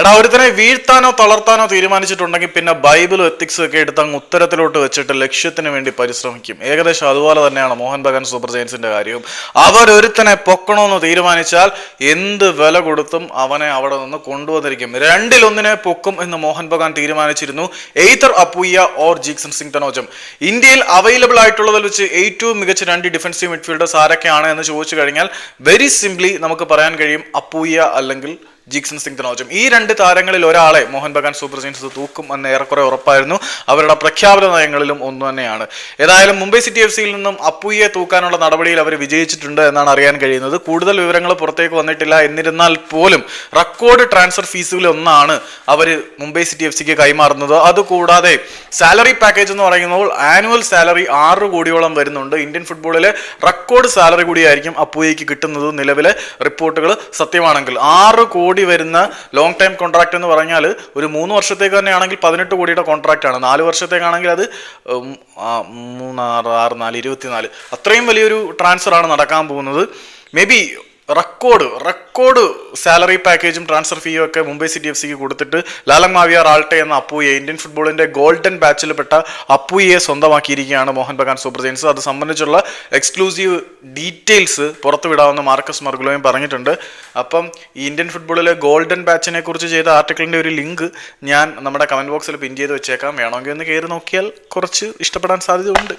എടാ ഒരുത്തനെ വീഴ്ത്താനോ തളർത്താനോ തീരുമാനിച്ചിട്ടുണ്ടെങ്കിൽ പിന്നെ ബൈബിളും എത്തിക്സും ഒക്കെ എടുത്ത് അങ്ങ് ഉത്തരത്തിലോട്ട് വെച്ചിട്ട് ലക്ഷ്യത്തിന് വേണ്ടി പരിശ്രമിക്കും. ഏകദേശം അതുപോലെ തന്നെയാണ് മോഹൻ ബഗാൻ സൂപ്പർ ജയൻസിന്റെ കാര്യവും. അവരൊരുത്തനെ പൊക്കണമെന്ന് തീരുമാനിച്ചാൽ എന്ത് വില കൊടുത്തും അവനെ അവിടെ നിന്ന് കൊണ്ടുവന്നിരിക്കും. രണ്ടിലൊന്നിനെ പൊക്കും എന്ന് മോഹൻ ബഗാൻ തീരുമാനിച്ചിരുന്നു. Either Apuia or Jeakson Singh Thounaojam. ഇന്ത്യയിൽ അവൈലബിൾ ആയിട്ടുള്ളതിൽ വെച്ച് ഏറ്റവും മികച്ച രണ്ട് ഡിഫൻസീവ് മിഡ്ഫീൽഡേഴ്സ് ആരൊക്കെയാണ് എന്ന് ചോദിച്ചു കഴിഞ്ഞാൽ വെരി സിംപ്ലി നമുക്ക് പറയാൻ കഴിയും അപ്പുയ്യ അല്ലെങ്കിൽ ജീക്സൺ സിംഗ് തനോജം. ഈ രണ്ട് താരങ്ങളിൽ ഒരാളെ മോഹൻ ബഗാൻ സൂപ്പർ ജയൻസ് തൂക്കും എന്ന് ഏറെക്കുറെ ഉറപ്പായിരുന്നു. അവരുടെ പ്രഖ്യാപന നയങ്ങളിലും ഒന്ന് തന്നെയാണ്. ഏതായാലും മുംബൈ സിറ്റി എഫ് സിയിൽ നിന്നും അപ്പുയ്യെ തൂക്കാനുള്ള നടപടിയിൽ അവർ വിജയിച്ചിട്ടുണ്ട് എന്നാണ് അറിയാൻ കഴിയുന്നത്. കൂടുതൽ വിവരങ്ങൾ പുറത്തേക്ക് വന്നിട്ടില്ല. എന്നിരുന്നാൽ പോലും റെക്കോർഡ് ട്രാൻസ്ഫർ ഫീസുകളിൽ ഒന്നാണ് അവർ മുംബൈ സിറ്റി എഫ് സിക്ക് കൈമാറുന്നത്. അതുകൂടാതെ സാലറി പാക്കേജ് എന്ന് പറയുമ്പോൾ ആനുവൽ സാലറി 6 കോടിയോളം വരുന്നുണ്ട്. ഇന്ത്യൻ ഫുട്ബോളിലെ റെക്കോർഡ് സാലറി കൂടിയായിരിക്കും അപ്പുയ്യക്ക് കിട്ടുന്നത്. നിലവിലെ റിപ്പോർട്ടുകൾ സത്യമാണെങ്കിൽ 6 കോടി വരുന്ന ലോങ് ടൈം കോൺട്രാക്ട് എന്ന് പറഞ്ഞാൽ ഒരു 3 വർഷത്തേക്ക് തന്നെയാണെങ്കിൽ 18 കോടിയുടെ കോൺട്രാക്ട് ആണ്. 4 വർഷത്തേക്കാണെങ്കിൽ അത് 3, 6, 6, 4, 24. അത്രയും വലിയൊരു ട്രാൻസ്ഫർ ആണ് നടക്കാൻ പോകുന്നത്. മേ ബി റെക്കോർഡ് സാലറി പാക്കേജും ട്രാൻസ്ഫർ ഫീയും ഒക്കെ മുംബൈ സിറ്റി എഫ് സിക്ക് കൊടുത്തിട്ട് ലാലങ് മാവിയാർ ആൾട്ടെ എന്ന അപ്പുയെ, ഇന്ത്യൻ ഫുട്ബോളിന്റെ ഗോൾഡൻ ബാച്ചിൽപ്പെട്ട അപ്പുയെ സ്വന്തമാക്കിയിരിക്കുകയാണ് മോഹൻ ബഗാൻ സൂപ്പർ ജയൻസ്. അത് സംബന്ധിച്ചുള്ള എക്സ്ക്ലൂസീവ് ഡീറ്റെയിൽസ് പുറത്തുവിടാമെന്ന് മാർക്കസ് മർഗുലോയും പറഞ്ഞിട്ടുണ്ട്. അപ്പം ഈ ഇന്ത്യൻ ഫുട്ബോളിലെ ഗോൾഡൻ ബാച്ചിനെ കുറിച്ച് ചെയ്ത ആർട്ടിക്കിളിന്റെ ഒരു ലിങ്ക് ഞാൻ നമ്മുടെ കമന്റ് ബോക്സിൽ പിൻ ചെയ്ത് വെച്ചേക്കാം. വേണമെങ്കിൽ ഒന്ന് കയറി നോക്കിയാൽ കുറച്ച് ഇഷ്ടപ്പെടാൻ സാധ്യതയുണ്ട്.